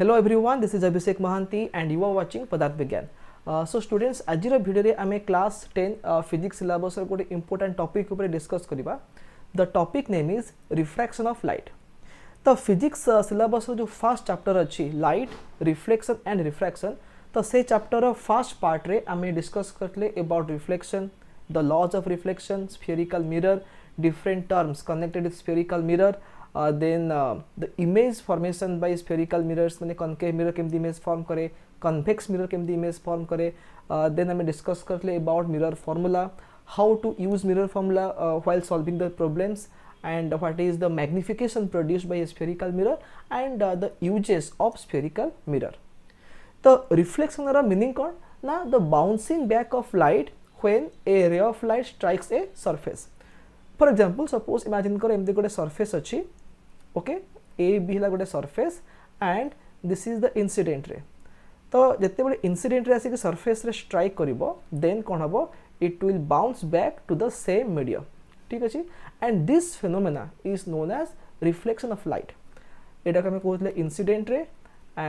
Hello everyone, this is Abhishek Mahanti and you are watching Padarth Vigyan. So students, आजिर भिडियो रे आमे class 10 physics syllabus रो गोटे इंपोर्टेंट टॉपिक ऊपर डिस्कस करिबा. The topic name is refraction of light. तो फिजिक्स सिलेबस जो फर्स्ट चैप्टर अच्छी लाइट रिफ्लेक्शन एंड रिफ्रैक्शन, तो से चैप्टर फर्स्ट पार्ट रे आमे डिस्कस करले about reflection, the laws of reflection, spherical mirror, different terms connected with spherical mirror, then the image formation by spherical mirrors, माने concave mirror केमती image form करे, convex mirror केमती image form करे, then हमें discuss करले about mirror formula, how to use mirror formula while solving the problems, and what is the magnification produced by a spherical mirror, and the uses of spherical mirror. The reflection रा meaning कौन ना, the bouncing back of light when a ray of light strikes a surface. For example, suppose imagine करो एमती गोटे surface अच्छी, okay, A B है गोटे surface and this is the incident ray. तो जिते बड़े incident ray आसिक surface रे strike करिवो, then कौन हबो, it will bounce back to the same medium. ठीक अछि, and this phenomena is known as reflection of light. एटा कमे कहउतले incident ray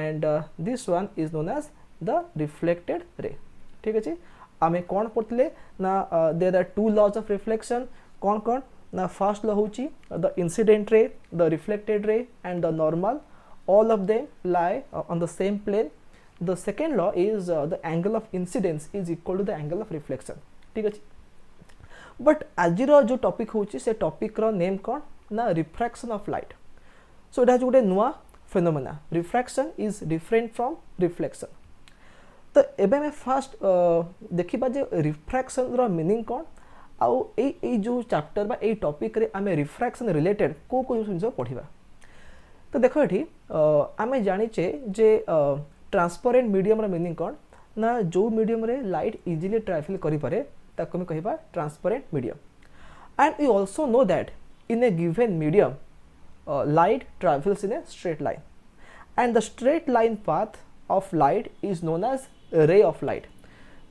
and this one is known as the reflected ray. ठीक अछि, आमे कोन पढले ना, there are two laws of reflection. कौन कौन ना, फर्स्ट लॉ होची the incident ray, the reflected ray and the normal, all of them lie on the same plane. The second law is the angle of incidence is equal to the angle of reflection. ठीक अछि, but आज जो topic होची से topic रो name कौन ना, refraction of light. सो एटा जो गोटे नुआ phenomena, refraction is different from reflection. तो एबे मैं फर्स्ट देखिबा जे रिफ्रैक्शन रो मीनिंग कौन, आउ ए जो चैप्टर बा ए टॉपिक रे आमे रिफ्रैक्शन रिलेटेड को जिन पढ़ा. तो देख ये आमे जानिचे जे ट्रांसपेरेंट मीडियम रा मीनिंग कौन ना, जो मीडियम रे लाइट इजीली ट्रैवल करि पारे ताको हम कहिबा transparent medium. And we also know that in a given medium light travels in a straight line and the straight line path of light is known as ray of light.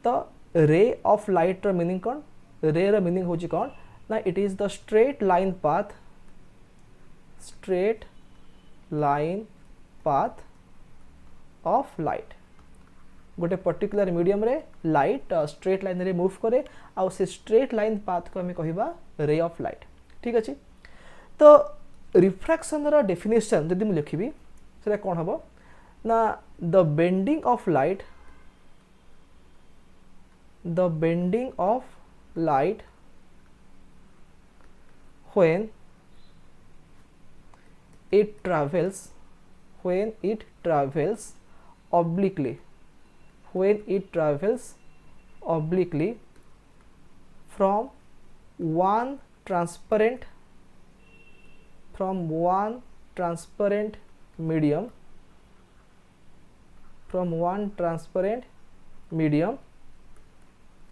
तो ray of light रा meaning कौन, रे रा meaning होची कौन ना, it is the straight line path of light. गोटे particular medium रे लाइट स्ट्रेट लाइन रे मूव करे, आ से स्ट्रेट लाइन पाथ को हमें कहिबा रे ऑफ लाइट. ठीक अछि, तो रिफ्रैक्शन रा डेफिनेशन जदि मु लिखिबी सेटा कोन हबो ना, the bending of light when it travels obliquely from one transparent medium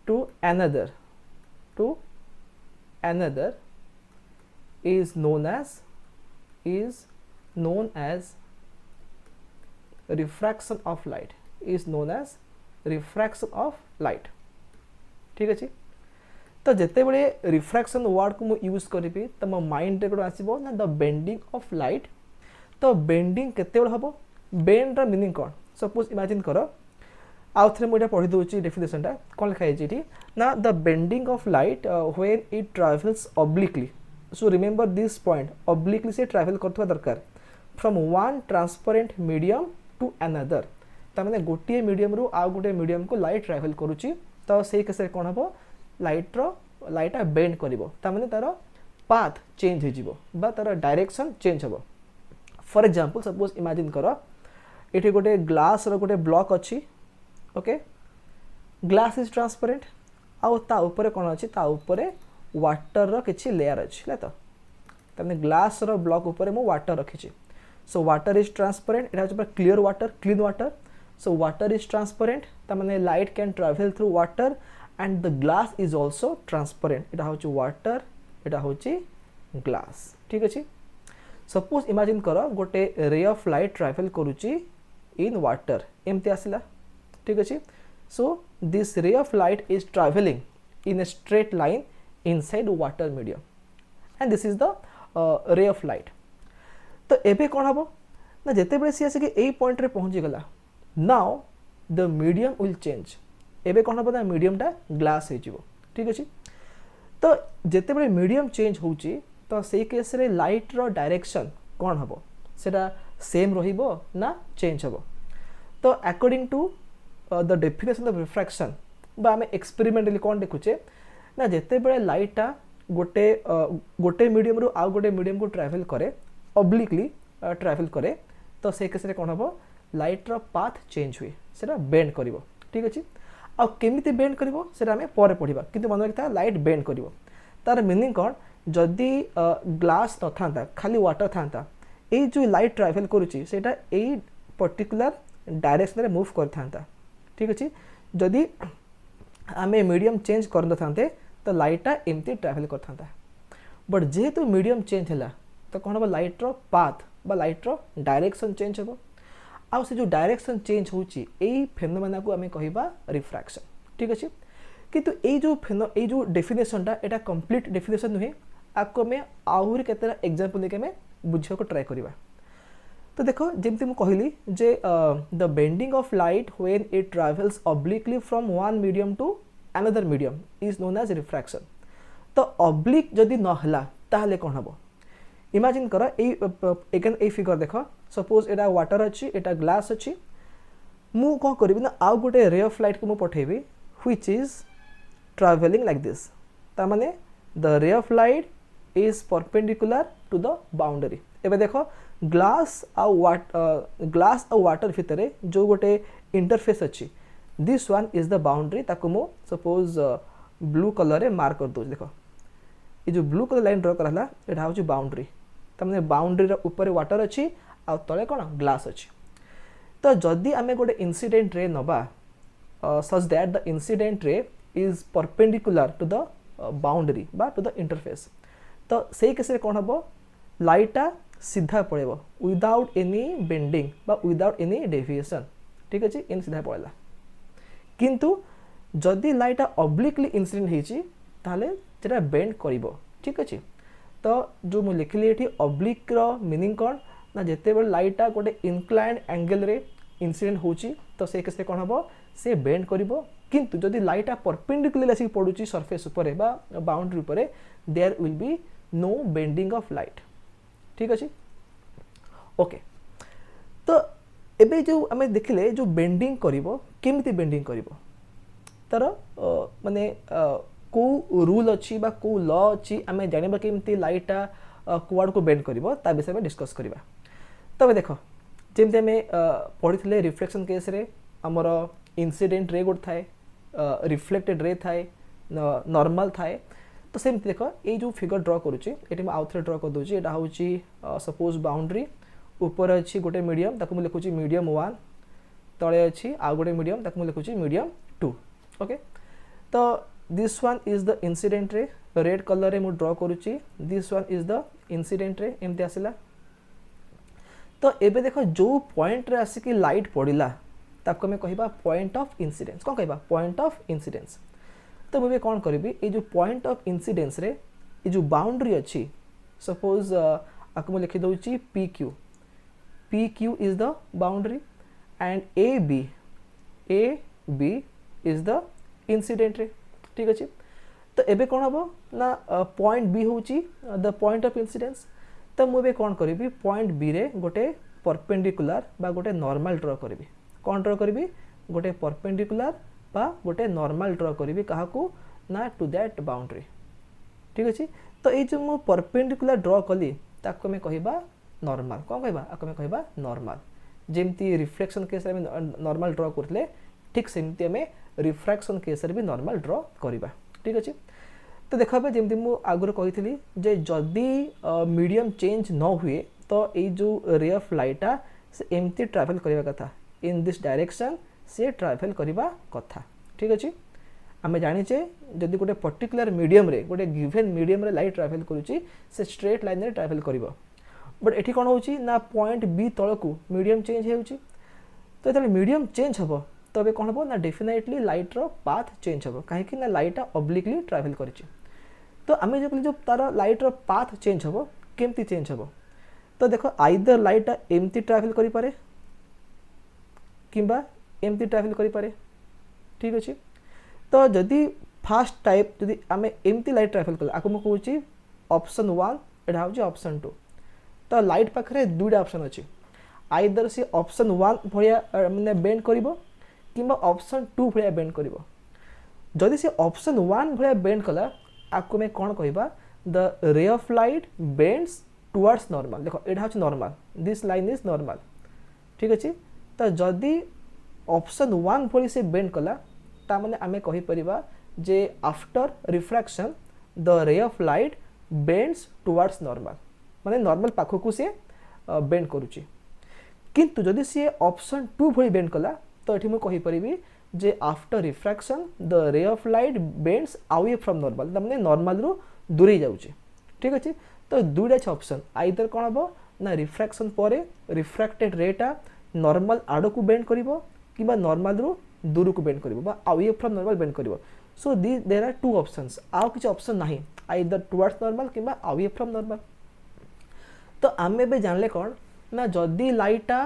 to another is known as refraction of light. ठीक अछि, तो जेते बळे रिफ्रैक्शन वर्ड को मु यूज करबी त म माइंड रे कोन आसीबो ना, द बेंडिंग ऑफ लाइट. तो बेंडिंग केते बळे हबो, बेंड रा मीनिंग कोन, सपोज इमेजिन करो आउ थे मुझे पढ़ी दूसरी डेफिनेशन टा कौन लिखा है ना, the bending of light when it travels obliquely. So remember this point, obliquely से ट्रैवल करथवा दरकार from one transparent medium to another. तामाने गोटिए मीडियम रु आ गोटे मीडियम को लाइट ट्रैवल करूची, तो सेही केस रे कोन हबो, लाइट बेंड करिवो, तामाने तार पाथ चेंज हो जिवो बा तार डायरेक्शन चेंज हबो. फॉर एग्जांपल सपोज इमेजिन करो एठी गोटे ग्लास रो गोटे ब्लॉक अछि, ओके, ग्लास इज ट्रांसपेरेंट, आउ ता ऊपर कोन अछि, ता ऊपर वाटर रो किछि लेयर अछि ले. तो तने ग्लास रो ब्लॉक ऊपर मो वाटर रखिछि. So water is transparent, it has clear water, clean water. So water is transparent, ता माने light can travel through water and the glass is also transparent. इटा होछि वाटर, इटा होछि ग्लास. ठीक अछि, सपोज इमेजिन करो गोटे रे ऑफ लाइट ट्रैवल करूची इन वाटर, एमती आसिला. ठीक अछि, सो दिस रे of light is travelling in a straight line inside water medium and this is the ray of light. तो एबे कोन हबो ना जितेबाला सी आसिक यही पॉइंट रे पहुँची गला now the medium will change एबे कौन हम ना मीडियमटा ग्लास हो ठीक अच्छे तो जितेबाला मीडियम चेंज होची तो से केस रे लाइट रो डायरेक्शन कौन हम सेटा सेम रहिबो ना चेंज हम तो according to the definition of refraction बा आम एक्सपेरिमेंटली कौन देखुचे ना जितेबाला लाइटा गोटे गोटे मीडियम रू आउ गोटे मीडियम को ट्रैवल करे ऑब्लिकली ट्रैवल करे तो से केस रे कौन हम लाइट रो पाथ चेंज हुए सेटा बेंड करिवो ठीक अच्छे आ केमिति बेंड करिवो सेटा आम पर पढ़ा किंतु मन रखिता लाइट बेंड करिवो तार मीनिंग कौन जदि ग्लास न था खाली वाटर था ये जो लाइट ट्रैवल करुच्ची सेटा यही पर्टिकुलर डायरेक्शन में मूव कर ठीक अच्छे जदि आम मीडियम चेंज कर था तो लाइटा एमती ट्रैवल कर बट जेहेतु मीडियम चेंज है तो कौन हम लाइट रो पाथ बा लाइट रो डायरेक्शन चेंज हम आउ से जो डायरेक्शन चेंज होची एई फेनोमेना को आम कहबा रिफ्रैक्शन ठीक अच्छे किंतु ये जो डेफिनेशनटा एटा कंप्लीट डेफिनेशन नुहे आपको आम आहरी केतेटा एग्जांपल लेके आम बुझा को ट्राई करवा तो देखो जमती मुझे कहली जे the bending of light when it travels obliquely from one medium to another medium is known as refraction तो ऑब्लिक जदि न हला ताहले कौन हम इमेजिन कर ए फिगर देख सपोज एटा वाटर अच्छी एटा ग्लास अच्छी मु कौन करी ना आउ गोटे रे ऑफ लाइट को मु पठेबी which is travelling like this ता माने the ray of light is perpendicular to the boundary एबे देखो ग्लास आउ वाटर भितर जो गोटे इंटरफेस अच्छी this one is the boundary ताको मु सपोज ब्लू कलर रे मार्क कर दो देखो ये जो ब्लू कलर लाइन ड्रॉ कराला एटा होची बाउंड्री तमने बाउंड्री रे ऊपर वाटर अच्छी आ तले कौन ग्लास अच्छी तो जदि आम गोटे इंसिडेंट रे नबा such that the incident ray is perpendicular to the boundary बा टू द इंटरफेस तो से केस कौन हम लाइटा सीधा पड़ेब विदाउट एनी बेंडिंग बा विदाउट एनी डेविएशन ठीक अच्छे इन सीधा पड़ेगा किंतु जदि लाइटा ऑब्लिकली इंसिडेंट होती ताले सेटा बेंड करिवो ठीक अच्छे तो जो मुझे लिखली ये ऑब्लिक रो मीनिंग कौन ना जिते बड़े लाइटा गोटे इनक्लाइंड एंगल रे इंसिडेंट होची तो से केस कौन हम से बेंड करिवो किंतु जदि लाइटा परपेंडिकुलर आसिक पड़ुची सरफेस ऊपर बा बाउंड्री ऊपर there will be no bending of light ठीक अच्छे ओके तो एबे जो आम देखिले जो बेंडिंग करिवो केमिति बेंडिंग करिवो तार माने को रूल अच्छी बा को लॉ अच्छी आम जानिबा केमिति लाइटा कुआड़ को बेंड करिवो ता विषय में डिस्कस करिबा तबे देखो जेमते आम पढ़िथिले रिफ्लेक्शन केस रे हमर इंसिडेंट रे गोट थाए रिफ्लेक्टेड रे थाए नॉर्मल थाए तो सेमती देख ये जो फिगर ड्र करुच्ची ये आउ थे ड्र कर दूसरी यहाँ हूँ सपोज बाउंड्री ऊपर अच्छी गोटे मीडियम ताकू मुझे लिखुची मीडियम 1 तले अच्छी आउ गोटे मीडियम ताकू मुझे लिखुची मीडियम 2 ओके तो this one is the incident ray red colour ray मु ड्र करुच्ची this one is the incident ray एमती आसला तो एबे देखो जो पॉइंट रे आसिकी लाइट पड़िला ताको हमें कहबा पॉइंट ऑफ इंसिडेंस कौन कहबा पॉइंट ऑफ इंसिडेंस तो मुझे कौन करी ये जो पॉइंट ऑफ इंसिडेंस रे ये जो बाउंड्री अच्छी सपोज आपको मैं लिखी दूसरी P Q is the boundary and A B is the incident ray ठीक अच्छे तो एबे कौन हम ना पॉइंट बी हूँ द पॉइंट ऑफ इंसिडेंस तो मुझे कौन करी पॉइंट बी रे गोटे परपेंडिकुलर बा गोटे नॉर्मल ड्रॉ करी कौन ड्रॉ करी गोटे परपेंडिकुलर बा गोटे नॉर्मल ड्रॉ करी क्या ना टू दैट बाउंड्री ठीक अच्छे तो ये जो मुझे परपेंडिकुलर ड्रॉ कली ताको हमें कहबा नॉर्मल कौन कहबा आको हमें कहबा नॉर्मल जेमती रिफ्लेक्शन केस रे नॉर्मल ड्रॉ करते ठीक सेमती आम रिफ्रैक्शन केस रे भी नॉर्मल ड्रॉ करवा ठीक अच्छे तो देख जमी मुझे आगुरी कही जे जदि मीडियम चेंज न हुए तो ये जो रे ऑफ लाइटा से एमती ट्रैवल करने कथा इन दिस डायरेक्शन से ट्रैवल करवा कथा ठीक अच्छे आम जाचे जदि गोटे पर्टिकुलर मीडियम रे गोटे गिवन मीडियम रे लाइट ट्रैवल करुच्ची से स्ट्रेट लाइन रे ट्रैवल कर बट एठी कौन होची ना पॉइंट बी तल को मीडियम चेंज होची तो ये मीडियम चेंज हम तबे कौन हम ना डेफिनेटली लाइट रो पाथ चेंज हम कहीं ना लाइट ऑब्लिकली ट्रैवल करिछि तो आम जो तार लाइट रो पाथ चेंज हम केमती चेंज हम तो देखो आइदर लाइट एमती ट्रावेल करि पारे किंबा एमती ट्रावेल करि पारे ठीक अछि। तो जदि फास्ट टाइप जदि आमे एमती लाइट ट्रावेल कला आको म कहूची ऑप्शन 1 एटा होची ऑप्शन 2। तो लाइट पाखरे दुईटा ऑप्शन अछि आइदर से ऑप्शन 1 भलिया माने बेंड करिवो किंबा ऑप्शन 2 भलिया बेंड करिवो। जदि से ऑप्शन 1 भलिया बेंड कला आको में कोन कहबा the ray of light bends towards normal. देखो एटा होची normal this line is normal ठीक अछि। तो जदि ऑप्शन 1 भली से बेंड कला ता माने आमे कहि परिबा जे after refraction the ray of light bends towards normal माने नॉर्मल पाखकु से बेंड करूची। किंतु जदि से ऑप्शन 2 भली बेंड कला तो एठी मु कहि परिबी जे after refraction the ray of light bends away from normal माने नॉर्मल रु दूरे जाउची ठीक अछि। तो दुईटा छ ऑप्शन आइदर कोन हबो ना रिफ्रैक्शन परे रिफ्रैक्टेड रेटा नॉर्मल आडो को बेंड करिवो किबा नॉर्मल रु दूर को बेंड करिवो बा अवे फ्रॉम नॉर्मल बेंड करिवो। So there are two options आउ किछ ऑप्शन नाही आइदर टुवर्ड्स नॉर्मल किबा अवे फ्रॉम नॉर्मल। तो आमे बे जानले कोन ना जदी लाइटा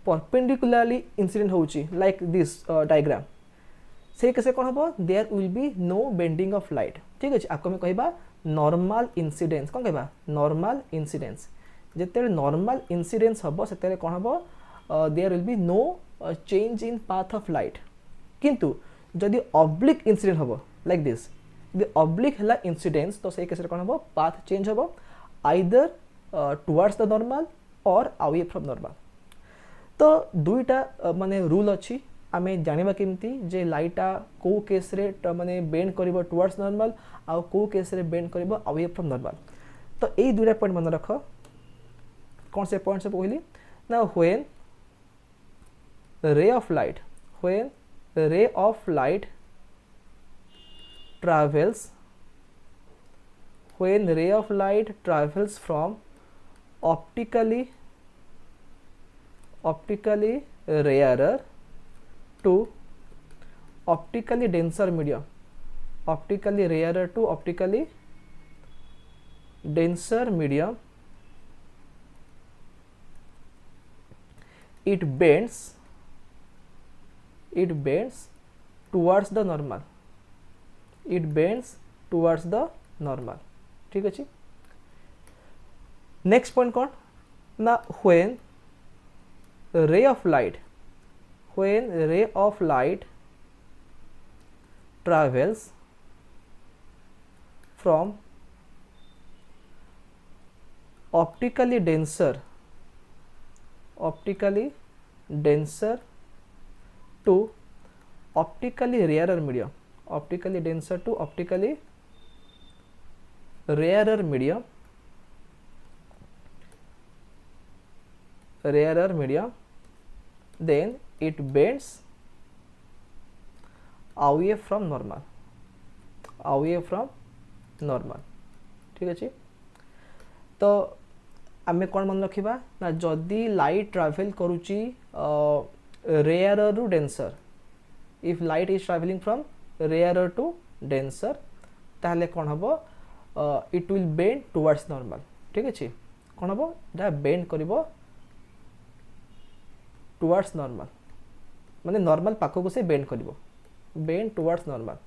परपेंडिकुलरली इंसिडेंट होउची लाइक दिस डायग्राम से केसे कोन हबो there will be no bending of light ठीक अछि। आको में कहबा नॉर्मल इंसिडेंस कोन कहबा नॉर्मल इंसिडेंस जेते नॉर्मल इंसिडेंस हबो सेते कोन हबो there will be no change in path of light. किंतु जदि ऑब्लिक इंसिडेंट हबो लाइक दिस द ऑब्लिक हला इंसिडेंस तो से केसे कोन हबो पाथ चेंज हबो either towards the normal or away from normal. तो दुईटा माने रूल अछि आमे जानिबा केमती जे लाइटा को केस रे माने बेंड करिवो टुवर्ड्स नॉर्मल आ को केस रे बेंड करिवो अवे फ्रॉम नॉर्मल। तो एई दुईटा पॉइंट मन रखो कौन से पॉइंट से कहली ना when ray of light when ray of light travels when ray of light travels from optically rarer to optically denser medium optically rarer to optically denser medium it bends towards the normal it bends towards the normal ठीक अछि। Next point कौन ना when ray of light travels from optically denser to optically rarer medium optically denser to optically rarer medium then it bends away from normal ठीक अछि। तो आमे कोन मन रखिबा ना जदी लाइट ट्रैवल करूची rarer to denser if light is traveling from rarer to denser ताहले कोन हबो it will bend towards normal ठीक अछि। कोन हबो दा बेंड करिवो towards normal माने नॉर्मल पाखो को से बेंड करिवो बेंड towards normal।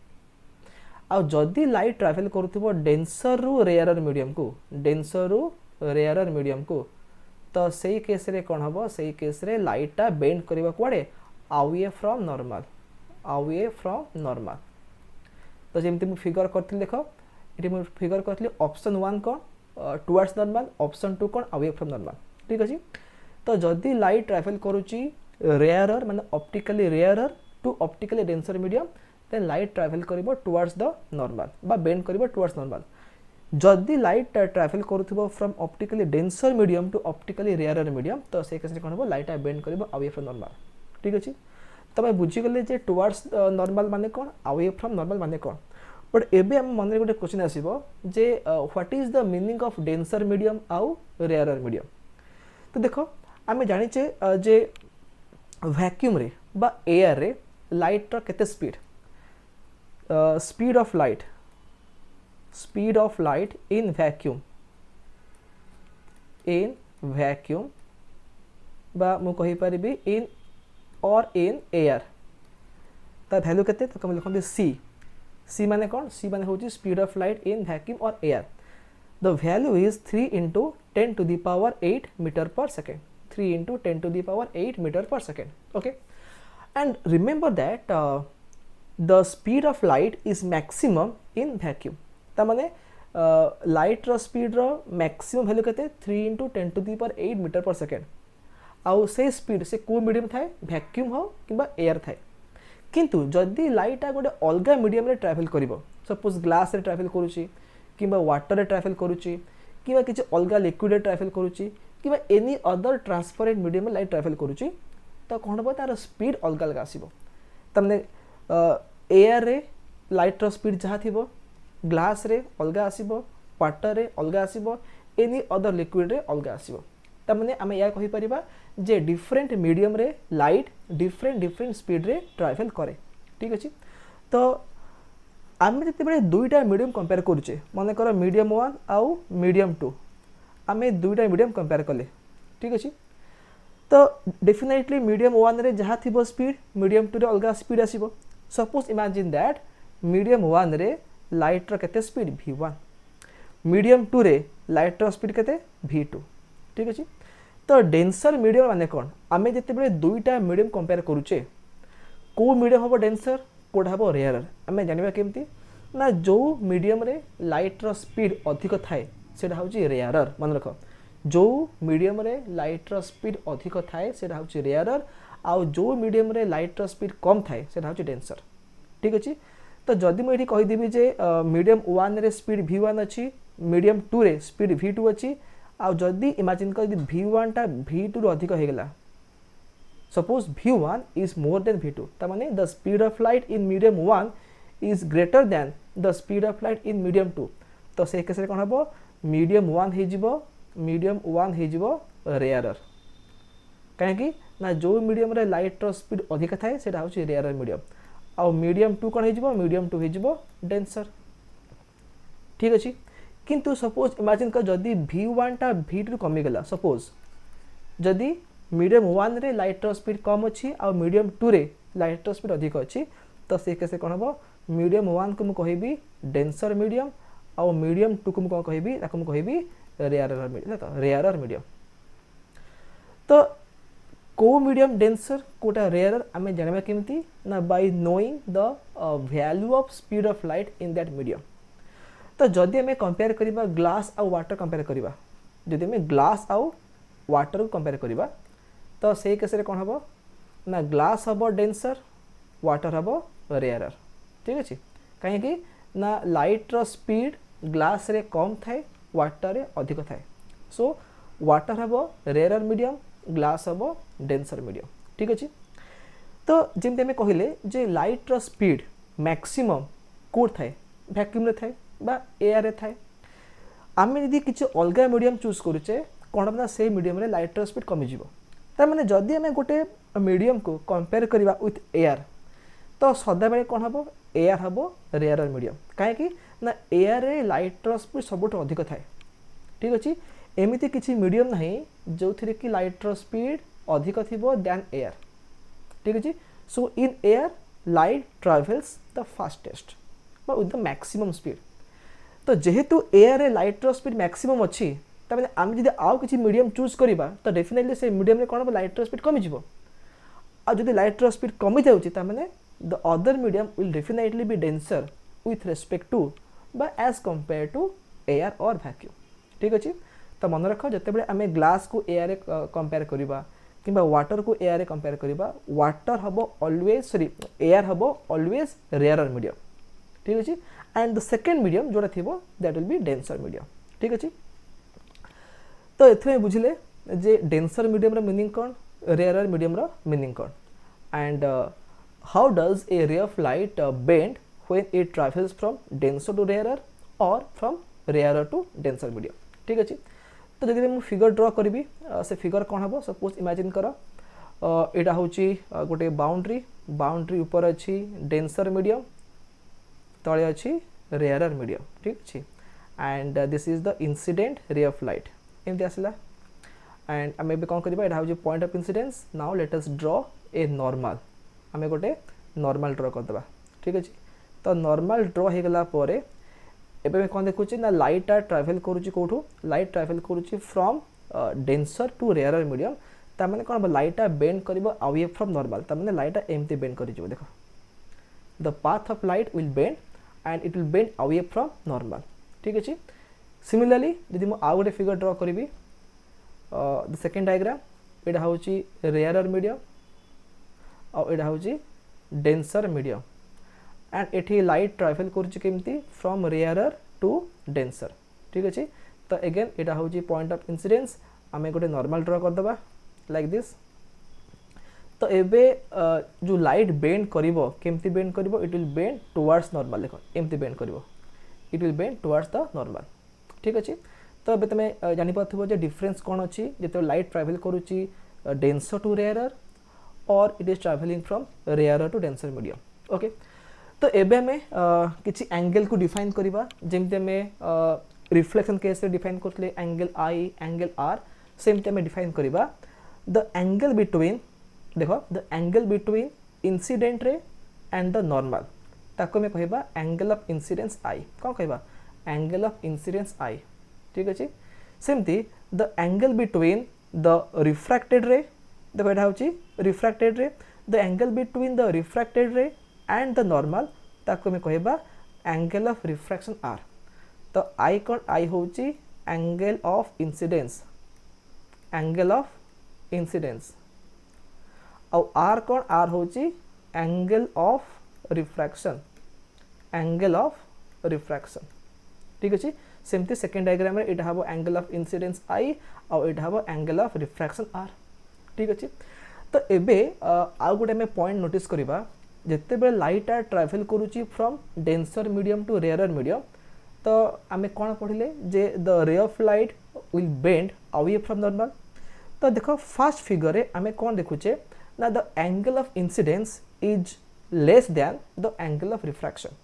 आ जदी लाइट ट्रैवल करूथिबो डेंसर रु रेयरर मीडियम को तो सही केस रे कोन हबो सही केस रे लाइटा बेंड करबा कुआडे अवे फ्रॉम नॉर्मल। तो जेमति मु फिगर करथिल देखो इति मु फिगर करथिल ऑप्शन 1 कोन टुवर्ड्स नॉर्मल ऑप्शन 2 कोन अवे फ्रॉम नॉर्मल ठीक अछि। तो जदी लाइट ट्रैवल करूची रेयरर माने optically rarer to optically denser medium then light travel करिवो टुवर्ड्स द नॉर्मल बा बेंड करिवो टुवर्ड्स नॉर्मल। जदि लाइट ट्रैवल करूथिबो from optically denser medium to optically rarer medium तो से केस रे कोन हबो लाइट बेंड करिवो अवे फ्रॉम नॉर्मल ठीक अछि। तमे बुझी गले जे टुवर्ड्स नॉर्मल माने कोन अवे फ्रॉम नॉर्मल माने कोन। बट एबे हम मन रे गोटे क्वेश्चन आसीबो जे what is the meaning of denser medium आउ रेयरर मीडियम। तो देखो आमे जानिचे जे वैक्यूम रे बा एयर रे लाइट रो केते speed speed of light in vacuum vacuum बा मु कहि परिबी in or in air ता वैल्यू केते तो हम लिखंती c माने कोन c माने होची speed of light in vacuum और air the value is 3 into 10 to the power 8 meter per second 3 into 10 to the power 8 meter per second okay and remember that the speed of light is maximum in vacuum ता माने light रो speed रो maximum value केते 3 into 10 to the power 8 meter per second आउ से speed से को medium थाए vacuum हो किंबा एयर थाए किंतु जदि लाइट गोटे अलग मीडियम रे ट्रैवल करिवो सपोज ग्लास रे ट्रैवल करूची किंबा वाटर रे ट्रैवल करूची किंबा किछि अलग लिक्विड रे ट्रैवल करूची किंबा एनी अदर ट्रांसपेरेंट मीडियम रे लाइट ट्रैवल करूची तो कोन हो तार स्पीड अलग अलग आसीबो तमने एयर रे लाइट रो स्पीड जहा थिबो ग्लास रे अलग आसीबो वाटर रे अलग आसीबो एनी अदर लिक्विड रे अलग आसीबो तमने आमे या कहि परिबा जे डिफरेंट मीडियम रे लाइट डिफरेंट स्पीड रे ट्रैवल करे ठीक अछि तो आमे जते बळे दुईटा मीडियम कंपेयर करूचे माने कर मीडियम 1 आउ मीडियम 2 आमे दुईटा मीडियम कंपेयर कले ठीक अछि तो डेफिनेटली मीडियम 1 रे जहा थिबो स्पीड मीडियम 2 रे अलगा स्पीड आसीबो सपोज इमेजिन दैट मीडियम 1 रे लाइट रो केते स्पीड v1 मीडियम 2 रे लाइट रो स्पीड केते v2 ठीक अछि तो डेंसर मीडियम माने कोन आमे जते बळे दुईटा मीडियम कंपेयर करूचे को मीडियम हबो डेंसर कोड हबो रेयरर आमे जानिबा केमती ना जो मीडियम रे लाइट रो स्पीड अधिक थाए सेटा होची रेयरर मन रखो जो मीडियम रे लाइट रो स्पीड अधिक थाए सेटा होची रेयरर आउ जो मीडियम रे लाइट रो स्पीड कम थाए सेटा होची डेंसर ठीक अछि तो जदि मैं एठी कहि देबी जे मीडियम 1 रे स्पीड v1 अछि मीडियम 2 रे स्पीड v2 अछि आउ जदि इमेजिन कर v1 टा v2 रो अधिक हे गेला suppose v1 is more than v2 ता माने the speed of light in medium 1 is greater than the speed of light in medium 2 तो से केस रे कोन हबो medium 1 हे जिवो रेयरर काहे कि ना जो मीडियम रे लाइट रो स्पीड अधिक थाए सेटा होची रेयरर मीडियम आउ मीडियम 2 कोन हे जिवो मीडियम 2 हे जिवो डेंसर ठीक अछि किंतु सपोज इमेजिन कर जदि v1 टा v2 कमी गेला सपोज जदि मीडियम 1 रे लाइट रो स्पीड कम अछि आ मीडियम 2 रे लाइट रो स्पीड अधिक अछि तो से केसे कोन हबो मीडियम 1 को म कहिबी डेंसर मीडियम आ मीडियम 2 को म कहिबी ताको म कहिबी रेयरर मीडियम तो रेयरर मीडियम तो को मीडियम डेंसर कोटा रेयरर आमे जानबा केमती ना bye knowing the value of speed of light in that medium तो जदि हमें कंपेयर करिबा ग्लास आ वाटर कंपेयर करिबा जदि हमें ग्लास आ वाटर को कंपेयर करिबा तो से केस रे कोन हबो ना ग्लास हबो डेंसर वाटर हबो रेयरर ठीक अछि काहे कि ना लाइट रो स्पीड ग्लास रे कम थाए वाटर रे अधिक थाए सो वाटर हबो रेयरर मीडियम ग्लास हबो डेंसर मीडियम ठीक अछि तो जेमते हमें कहिले जे लाइट रो स्पीड मैक्सिमम कोड थाए वैक्यूम रे थाए बा एयर रे थाए आमे यदि किछ अलगा मीडियम चूज करूचे कोन ना से मीडियम रे लाइट रो स्पीड कमी जिवो ता माने जदि हमें गोटे मीडियम को कंपेयर करिबा विथ एयर तो सदा बेले कोन हबो एयर हबो रेयरर मीडियम काहे कि ना एयर रे लाइट रो स्पीड सबुठ अधिक थाए ठीक अछि एमिति किछि मीडियम नाही जो थिरे कि लाइट रो स्पीड अधिक थिबो देन एयर ठीक अछि so in air light travels the fastest बा विथ द मैक्सिमम स्पीड तो जेहेतु एयर रे लाइट रो स्पीड मैक्सिमम अछि त माने हम जदि आउ किछि मीडियम चूज करिबा तो डेफिनेटली से मीडियम रे कोन हबो लाइट रो स्पीड कमी जिवो आ जदि लाइट रो स्पीड कमी जाउछि त माने the other medium will definitely be denser with respect to बा as compare to air or vacuum ठीक अछि तो मन रख जते बेले हमें ग्लास को एयर रे कंपेयर करिबा किबा वाटर को एयर रे कंपेयर करिबा वाटर हबो ऑलवेज सॉरी एयर हबो ऑलवेज रेयरर मीडियम ठीक अछि एंड द सेकंड मीडियम जोड़ा थिबो that will be denser medium ठीक अछि तो एथरे बुझिले जे डेंसर मीडियम रा मीनिंग कोन रेयरर मीडियम रा मीनिंग कोन and how does a ray of light bend when it travels from denser to rarer और from rarer to denser medium ठीक अछि तो जदि मैं फिगर ड्रा करी से फिगर कौन हम सपोज इमेजिन कर एटा होची गोटे बाउंड्री ऊपर अच्छी डेंसर मीडियम तले अच्छी रेयरर मीडियम ठीक अच्छे and this is the incident रे ऑफ लाइट एमती आसला एंड आम ए कौन करवा यहाँ हूँ point of incidence now let us draw a normal आम गोटे नॉर्मल ड्रॉ करदे ठीक अच्छे तो नॉर्मल ड्रॉ हो गला एबे कौन देखुचे ना लाइट ट्रावेल करुच्ची कौटू लाइट ट्रावेल करुच्ची from denser to rarer medium तार कौन लाइट बेंड कर अवे फ्रॉम नॉर्मल तार लाइट एमती बेंड कर देख the path of light will bend and it will bend away from normal ठीक अच्छे सिमिलरली जदि मु आउ गोटे फिगर ड्रॉ करी द सेकेंड डायग्राम यहाँ हूँ रेयरर मीडियम और यहाँ हूँ डेंसर मीडियम एंड एठी light travel करमती from rarer to denser ठीक अच्छे तो अगेन यहाँ हूँ पॉइंट ऑफ इंसिडेंस आम गोटे नॉर्मल ड्रॉ करदे लाइक दिस तो एबे जो लाइट बेंड करिवो केमती बेंड करिवो it will bend towards normal देखो एमती बेंड करिवो it will bend towards the normal ठीक अच्छे तो ये तुम जापर जो डिफरेंस कौन अच्छी जो लाइट ट्रावेल करुच्ची डेंसर टू रेयरर और it is travelling from rarer to denser medium okay तो एबे आमे किसी एंगल को डिफाइन करवा जमती आम रिफ्लेक्शन केस डिफाइन करते एंगल आई एंगल आर सेमती आम डिफाइन करवा द एंगल बिटवीन देखो the angle between incident ray and the normal ताको में कहबा एंगल ऑफ इंसिडेंस आई कौन कहबा एंगल ऑफ इंसिडेंस आई ठीक अच्छे सेमती the angle between the refracted रे देखो यहाँ हूँ रिफ्रैक्टेड रे the angle between the refracted ray and the normal ताको में कहबा एंगल ऑफ रिफ्रैक्शन आर तो आई कौन आई हूँ एंगल ऑफ इंसिडेंस और आर कौन आर हूँ एंगल ऑफ रिफ्रैक्शन ठीक अच्छे सेमती सेकेंड डायग्राम में यहाँ हम एंगल ऑफ इंसिडेंस आई और यहाँ हम एंगल ऑफ रिफ्रैक्शन आर ठीक अच्छे तो एबे आउ गोटे आम पॉइंट नोटिस करवा जिते बड़े लाइट ट्रावेल करुच्ची from denser medium to rarer medium तो आम कौन पढ़ले जे the ray of light will bend away from normal तो देखो फर्स्ट फिगर रे आम कौन देखुचे ना the angle of incidence is less than the angle of refraction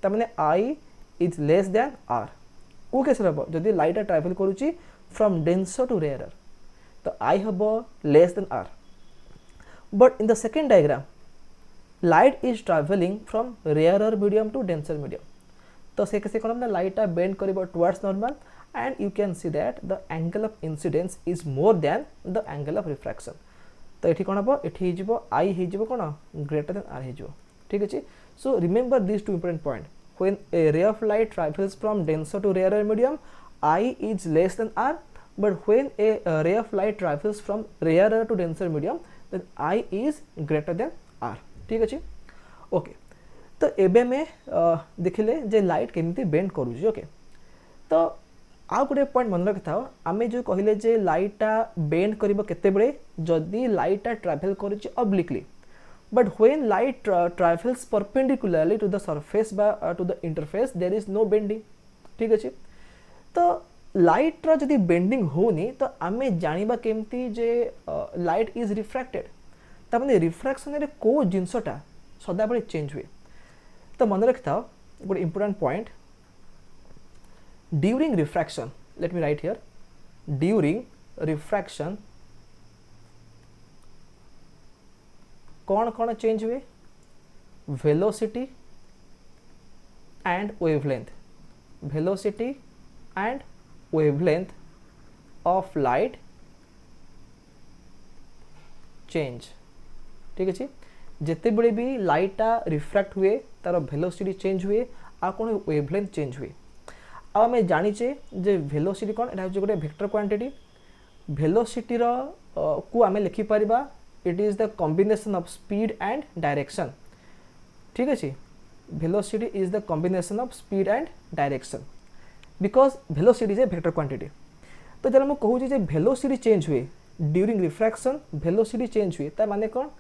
तमाने i is less than r को केस हम जदि लाइट ट्रावेल करुच्ची फ्रॉम डेंसर टू रेयरर तो आई हम less than are but in the second diagram light is travelling from rarer medium to denser medium तो से कैसे कौन लाइट बेंड कर towards normal and you can see that the angle of incidence is more than the angle of refraction तो ये कौन हम ये आई हो कौन ग्रेटर देन आर हो ठीक अच्छे so remember this two important point when a ray of light travels from denser to rarer medium I is less than R but when a ray of light travels from rarer to denser medium then I is greater than R ठीक अच्छे okay तो एबे में देखिले जे light केमती bend करूची okay तो आ गोटे पॉइंट मन रखि था आमे जो कहले जे लाइटा बेंड करिबो केते बेले जदी लाइटा ट्रैवल करूची obliquely but when light travels perpendicularly to the surface बा to the interface there is no bending ठीक अछि तो लाइट रा जदी बेंडिंग होनी तो आमे जानिबा केमती जे लाइट इज रिफ्रैक्टेड ता माने रिफ्रैक्शन रे को जिंसटा सदा बेले चेंज हुए तो मन रखि था गोटे important point during refraction let me right here during refraction कौन कौन चेंज हुए velocity and wavelength of light change ठीक अच्छे जिते बड़े भी लाइटा रिफ्रैक्ट हुए तार वेलोसिटी चेंज हुए आ कौन वेवलेंथ चेंज हुए आम जानीचे जे वेलोसिटी कौन यहाँ गोटे वेक्टर क्वांटिटी वेलोसिटी को आम लिखिपर it is the combination of speed and direction ठीक अच्छे velocity is the combination of speed and direction because velocity is a vector quantity तो जब मुझे कहूँ जे वेलोसिटी चेंज हुए ड्यूरिंग रिफ्रैक्शन वेलोसिटी चेंज हुए ता माने कौन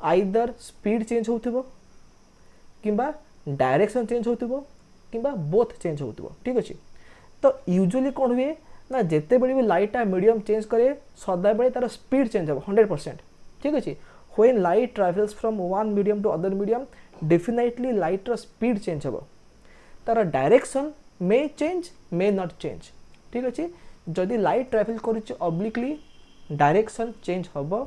आइदर स्पीड चेंज होथिबो किंबा डायरेक्शन चेंज होथिबो किंबा बोथ चेंज होथिबो ठीक अच्छे तो यूजुअली कौन हुए ना जिते बड़ी भी लाइटा मीडियम चेंज करे सदा बेले तार स्पीड चेंज हो 100% ठीक अच्छे when light travels from one medium to other medium definitely light रा स्पीड चेंज हो तार direction may change may not change ठीक अच्छे जदि लाइट ट्रैवल करुच्ची ऑब्लिकली डायरेक्शन चेंज हम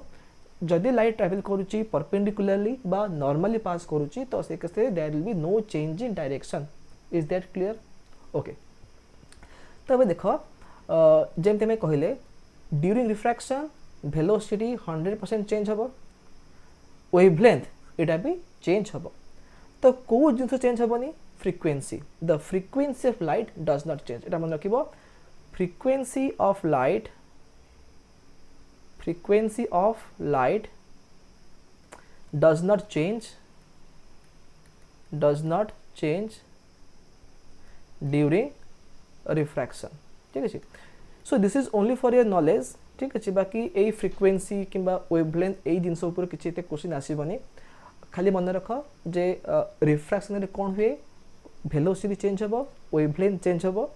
जदि लाइट ट्रैवल करुच्ची परपेंडिकुलरली बा नॉर्मली पास करुच्ची तो से case there will be no change in direction is that clear okay तबे देख जमते मैं कहले ड्यूरिंग रिफ्रैक्शन वेलोसिटी 100% चेंज हम वेवलेंथ एटा भी चेंज हम तो को जिनस चेंज हेनी frequency the frequency of light does not change एटा मन रखिबो frequency of light does not change during refraction ठीक है so this is only for your knowledge ठीक है बाकी ए फ्रिक्वेंसी किंबा वेवलेंथ ए जिनस ऊपर किसी क्वेश्चन आसबनी खाली मन रख जे रिफ्रैक्शन रे कौन हुए वेलोसिटी चेंज हम वेवलेंथ चेंज हम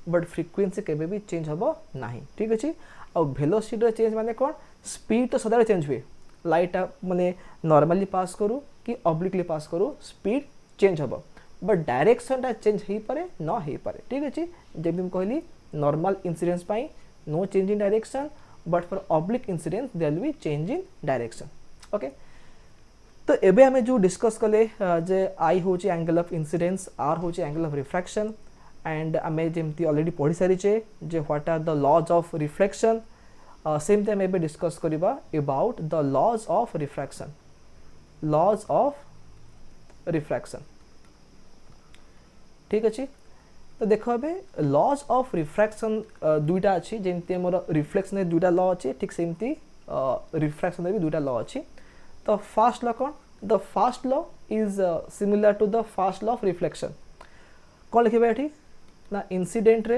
बट फ्रिक्वेंसी केबे भी चेंज हम नाही ठीक अछि आ वेलोसिटी चेंज माने कौन स्पीड तो सदा चेंज हुए लाइट माने नॉर्मली पास करू कि ऑब्लिकली पास करू स्पीड चेंज हम बट डायरेक्शन टा चेंज हो पारे न हो पारे ठीक अछि जब हम कहली नॉर्मल इंसिडेंस पाई no change in direction but for oblique incidence there will be change in direction okay तो एबे हमें जो डिस्कस कले जे आई होची एंगल ऑफ इंसिडेंस आर होची एंगल ऑफ रिफ्रैक्शन एंड आमे जेमती ऑलरेडी पढ़ी सारिचे जे what are the laws of reflection same time एबे डिस्कस करिबा about the laws of refraction ठीक अछि तो देखो अबे लॉज ऑफ रिफ्रैक्शन दुईटा अछि जेमती हमर रिफ्लेक्शन रे दुईटा लॉ अछि ठीक सेमती रिफ्रैक्शन रे भी दुईटा लॉ अछि तो फर्स्ट लॉ कौन the first law is similar to the first law of reflection कौन लिखिबा एठी ना incident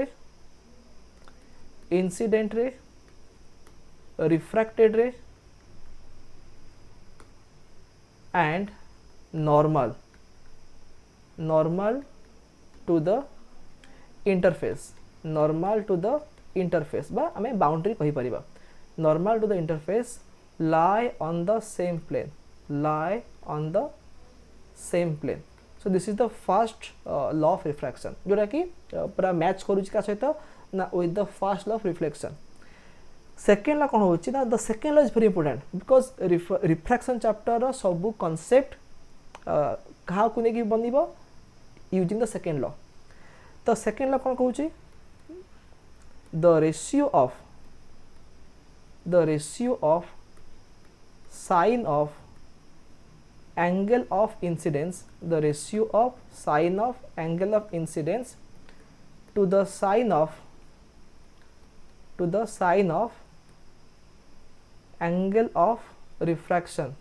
ray refracted ray and normal to the interface बा हमें बाउंड्री कहि परिबा normal to the interface lie on the same plane so this is the first law of refraction जोटा कि पूरा मैच करूची का सहित ना with the first law of reflection second law कोन होची ना the second law is very important because refraction chapter रो सब concept कहा को नेकी बनिबो using the second law तो second law cone कहूची the ratio of sine of angle of incidence the ratio of sine of angle of incidence to the sine of angle of refraction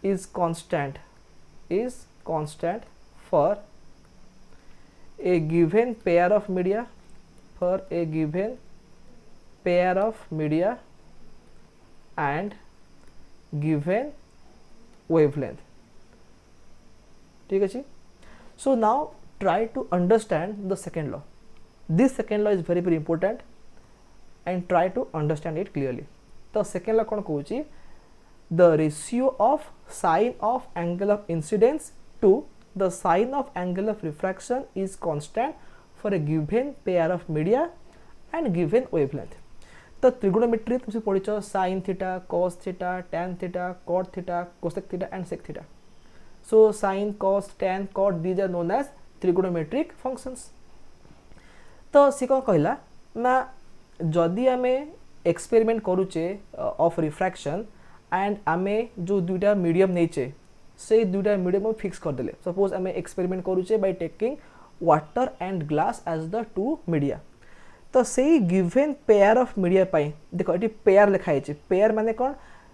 is constant for a given pair of media and given wavelength ठीक है so now try to understand the second law this second law is very very important and try to understand it clearly तो second law कौन कहूची the ratio of sine of angle of incidence to the sine of angle of refraction is constant for a given pair of media and given wavelength तो त्रिगोनोमेट्री तुम पढ़िच sin theta cos theta tan theta cot theta cosec theta and sec theta so sin cos tan cot these are known as trigonometric functions तो सी कौन कहला ना जदि आमे experiment करूचे of refraction and आमे जो दुईटा मीडियम नेचे से दुईटा मीडियम फिक्स कर देले सपोज आमे एक्सपेरिमेंट करूचे by taking water and glass as the two media तो से गिवन पेयर ऑफ मीडिया पाई देखो ये पेयर लिखाई पेयर माने कौन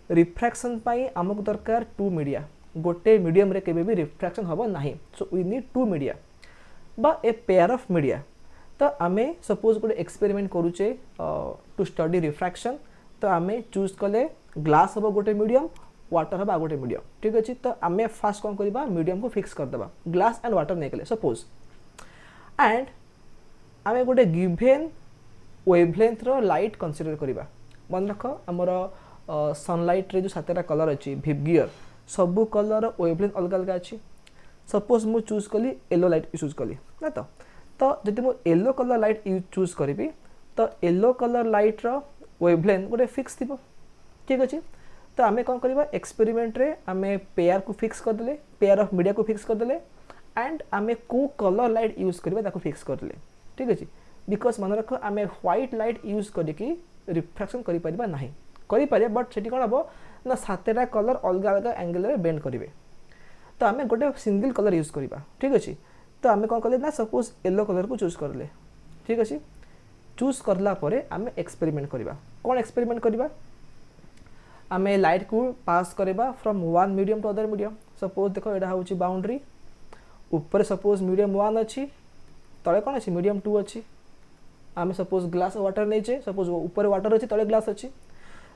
रिफ्रैक्शन पाई आमको दरकार टू मीडिया गोटे मीडियम रे केबे भी रिफ्रैक्शन हबो नाही so we need two media बा ए पेयर ऑफ मीडिया तो आमे सपोज गोटे एक्सपेरिमेंट करूचे टू स्टडी रिफ्रैक्शन तो आमे चूज कले ग्लास हबो गोटे मीडियम वाटर हबो गोटे मीडियम ठीक अछि तो आमे फास्ट कोन करबा मीडियम को फिक्स कर देबा ग्लास एंड वाटर नै कले सपोज एंड आमे गोटे गिवन वेवलेंथ रो लाइट कंसीडर करिबा मन रख हमर सनलाइट रे जो सातटा कलर अछि विवगियर सब कलर वेवलेंथ अलग अलग अछि सपोज मु चूज कली येलो लाइट चूज कली ना तो जदि मु येलो कलर लाइट चूज करी तो येलो कलर लाइट रो वेवलेंथ गोटे फिक्स थी ठीक अच्छे। तो आम कौन करवा एक्सपेरिमेंट रे आम पेयर को फिक्स करदे पेयर ऑफ मीडिया को फिक्स करदे एंड आम को कलर लाइट यूज करवा फिक्स करदे ठीक अच्छे। बिकज मन रख आम व्हाइट लाइट यूज करके रिफ्लेक्शन करें बट से कौन हम ना सातटा कलर अलग अलग एंगल में बेंड करेंगे। तो आम गोटे सिंगल कलर यूज करवा ठीक अच्छे। तो आम कौन कले ना सपोज येलो कलर को चूज करले ठीक अच्छे। चूज करला परे आम एक्सपेरिमेंट करवा कौन एक्सपेरिमेंट करवा आम लाइट को पास करवा from one medium to other medium. Suppose देख यहाँ हूँ बाउंड्री ऊपर सपोज मीडियम 1 अच्छी तले कौन अच्छी मीडियम 2 अच्छी। आम सपोज ग्लास वाटर नहीं सपोज ऊपर वाटर अच्छी तले ग्लास अच्छी।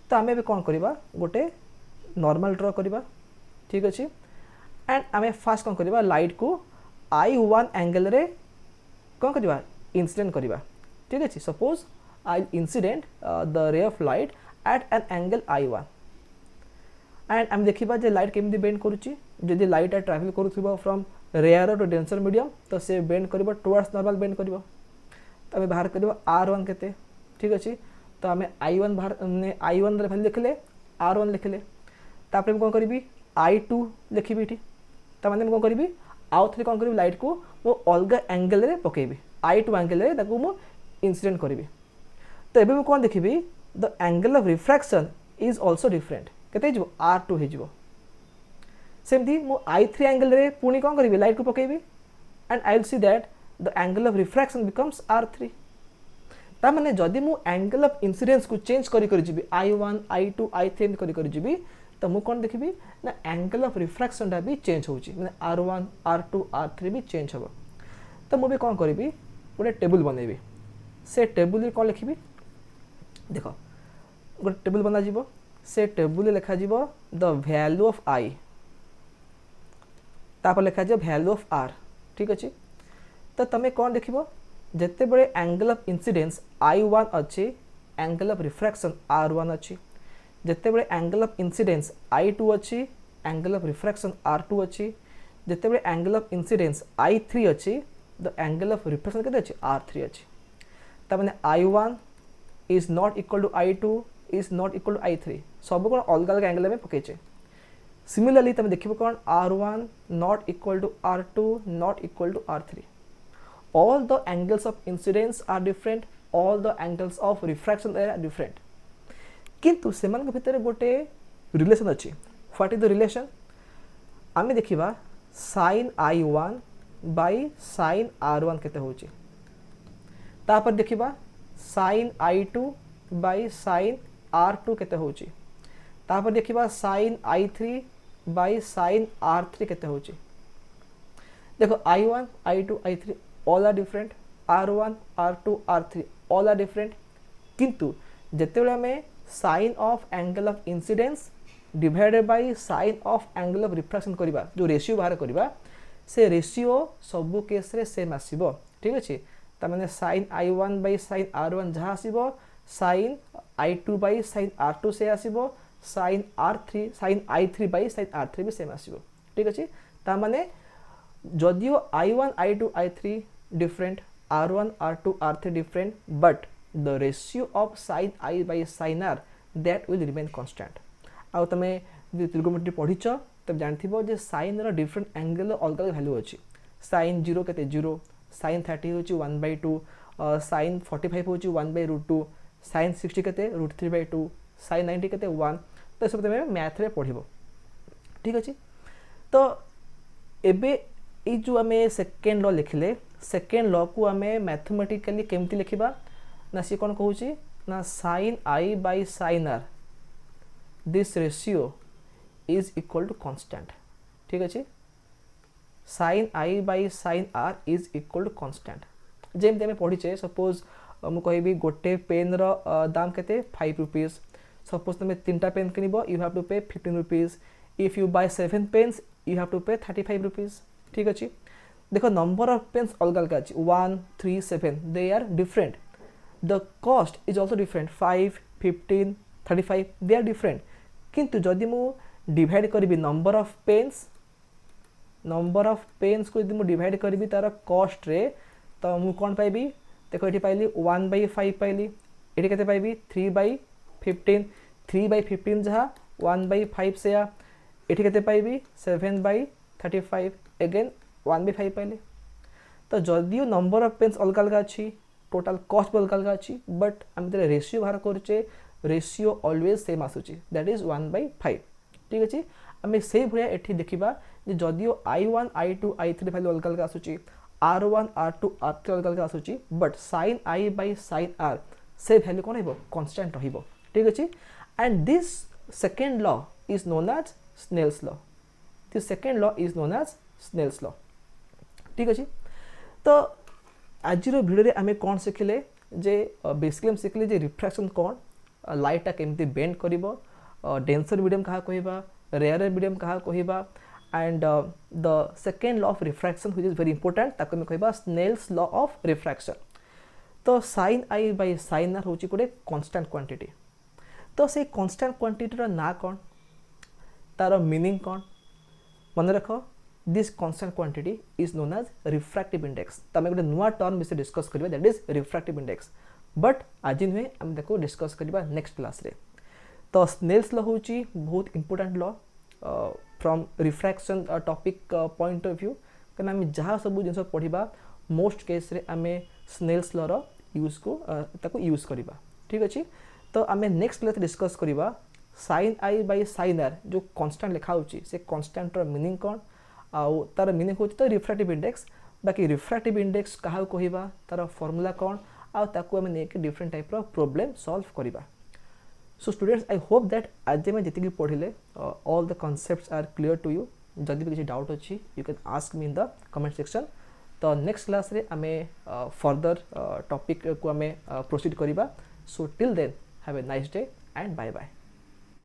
तो आम कौन करवा गोटे नॉर्मल ड्रॉ करवा ठीक अच्छे। एंड आम फास्ट कौन करवा लाइट को I1 एंगल रे कौन करवा इंसिडेंट करवा ठीक अच्छे। Suppose I incident the ray of light at an angle I1 and आम देखा जे लाइट केमी बेंड करुच्ची जदि लाइट ट्रावेल करूँ from rare to denser medium तो से बेंड कर टुवर्ड्स नॉर्मल बेंड कर। तो आम बाहर कर R1 केते ठीक अच्छे। तो आम I1 बाहर I1 वैल्यू लिखले R1 लिखले तापर कौन करी I2 लिखी ये मैंने कौन करी आउ थे कौन करी लाइट को वो अलग एंगल रे पकेबी I2 एंगल रे ताको मु इंसिडेंट करी। तो एबे मु कौन देखिबी the angle of refraction is also different केते जो R2 हे जो सेमती मु I3 एंगल रे पुनी कौन करी लाइट को पकेबी and I will see that the angle of refraction becomes R3। ता माने जदि मु एंगल ऑफ इंसिडेंस को चेंज करी करी जिबी I1 I2 I3 करी करी जिबी तो मु कौन देखिबी ना एंगल ऑफ रिफ्रैक्शन टा भी चेंज होउची माने R1 R2 R3 भी चेंज होबो। तो मु भी कौन करिबी गोटे टेबल बनेबी से टेबल रे कौन लिखिबी देखो गोटे टेबल बना जिवो से टेबल लिखा जिवो द वैल्यू ऑफ I तापर लिखा जो वैल्यू ऑफ R ठीक अच्छे। तो तमें कौन देखिबो जत्ते बड़े एंगल ऑफ इंसिडेंस I1 अच्छी एंगल ऑफ रिफ्रैक्शन R1 अच्छी जिते बड़े एंगल ऑफ इंसिडेंस I2 अच्छी एंगल ऑफ रिफ्रैक्शन R2 अच्छी जिते बड़े एंगल ऑफ इंसिडेंस I3 अच्छी द एंगल ऑफ रिफ्रैक्शन केते अच्छी R3 अच्छी। ता माने I1 is not equal to I2 is not equal to I3 सब कौन अलग अलग एंगल में पकेचे। सिमिलरली तुम देखिबो कौन R1 not equal to R2 not equal to R3 all the angles of incidence are different all the angles of refraction are different किंतु सेमान भितर गोटे रिलेशन अच्छी व्हाट इज द रिलेशन आमे देखिबा sin I1 by sin R1 केते होची तापर देखिबा sin I2 by sin R2 केते होची तापर देखिबा sin I3 by sin R3 केते होची। देखो I1 I2 I3 all are different R1 R2 R3 all are different किंतु जेतेबेले में sine of angle of incidence divided by sine of angle of refraction करबा जो रेशियो बाहर करबा से रेशियो सब केस रे सेम आसीबो ठीक अछि। त माने sin I1 by sin R1 जहा आसीबो sin I2 by sin R2 से आसीबो sin I3 by sin R3 भी सेम आसीबो ठीक अछि। त माने जदियो I1 I2 I3 different R1 R2 R3 different but the ratio of sin I by sin R that will remain constant। आउ तमे जे त्रिकोणमिति पढिछ तब जानथिबो जे sin रो different angle अलग अलग वैल्यू अछि sin 0 केते 0 sin 30 होची 1/2 sin 45 होची 1/√2 sin 60 केते √3/2 sin 90 केते 1 तो सब तमे मैथ रे पढिबो ठीक अछि। तो एबे ए जो आमे सेकेंड लॉ लिखले सेकेंड लॉ को आमे मैथमेटिकली केमती लिखिबा ना सी कोन कहूची ना sin I by sin R this ratio is equal to constant ठीक अछि। sin I by sin R is equal to constant जेमते आमे पढिचे सपोज मु कहबी गोटे पेन रो दाम केते 5 रुपीस सपोज तमे तीनटा पेन किनिबो you have to pay 15 rupees if you buy 7 pens you have to pay 35 rupees ठीक अछि। देखो नंबर ऑफ पेन्स अलग अलग अछि 1 3 7 they are different the cost is also different 5 15 35 they are different किंतु जदि मु डिवाइड करबी नंबर ऑफ पेन्स को यदि मु डिवाइड करबी तार कॉस्ट रे तो मु कौन पाइबी देखो ये पाइली 1/5 पाइली ये केते पाइबी 3/15 3/15 जहाँ 1/5 से ये केते पाइबी 7/35 अगेन 1/5 पाइली तो जदियो नंबर ऑफ पेन्स अलग अलग अच्छी टोटल कॉस्ट भी अलग अलग अच्छी बट आम रेशियो बाहर करुचे रेशियो ऑलवेज सेम आसूची दैट इज 1/5 ठीक अच्छे आम से भाया ये देखा जदियो I1 I2 I3 वैल्यू अलग अलग आसूची R1 R2 R3 अलग अलग आसूची but sin I by sin R से वैल्यू कौन हो कांस्टेंट रहिबो ठीक अच्छे and this second law is known as Snell's law this second law is known as Snell's law ठीक अच्छे तो आज भिडियो आम कौन शिखिले जे बेसिकली हम शिखिले जे रिफ्रैक्शन कौन लाइटा केमती बेंड करिवो डेंसर मीडियम कहा कहबा रेयर मीडियम कहा कहबा and the second law of refraction which is very important ताको हम कहबा स्नेल्स लॉ ऑफ रिफ्रैक्शन तो sin I by sin R होची कोडे कांस्टेंट क्वांटिटी तो से कांस्टेंट क्वांटिटी रो ना कौन तार मीनिंग कौन मन रख this constant quantity is known as refractive index तो आम गोटे नुआ टर्म विषय डिस्कस करबा that is refractive index but आज नुहे आम देखो डिस्कस करबा नेक्स्ट क्लास रे तो स्नेल्स लॉ होची बहुत important law from refraction topic point of view कना आम जहाँ सब जिन पढ़ा मोस्ट केस रे आम स्नेल्स लॉ रो यूज को ताको यूज करबा ठीक अच्छे तो आम नेक्स्ट क्लास डिस्कस करबा sin I by sin R जो कांस्टेंट लिखा होची से कांस्टेंट रो मीनिंग कौन आउ तार मीनिंग होची तो रिफ्रैक्टिव इंडेक्स बाकी रिफ्रैक्टिव इंडेक्स कहा कहबा तार फॉर्मूला कौन आउ ताको हम नेके डिफरेंट टाइप रो प्रॉब्लम सॉल्व करबा so students I hope that आज मैं जितनी पढ़िले all the concepts are clear to you जदि भी किसी डाउट अच्छी you can ask me in the comment section तो नेक्स्ट क्लास रे आमे फर्दर टॉपिक को आमे प्रोसीड करबा so till then have a nice day and bye bye.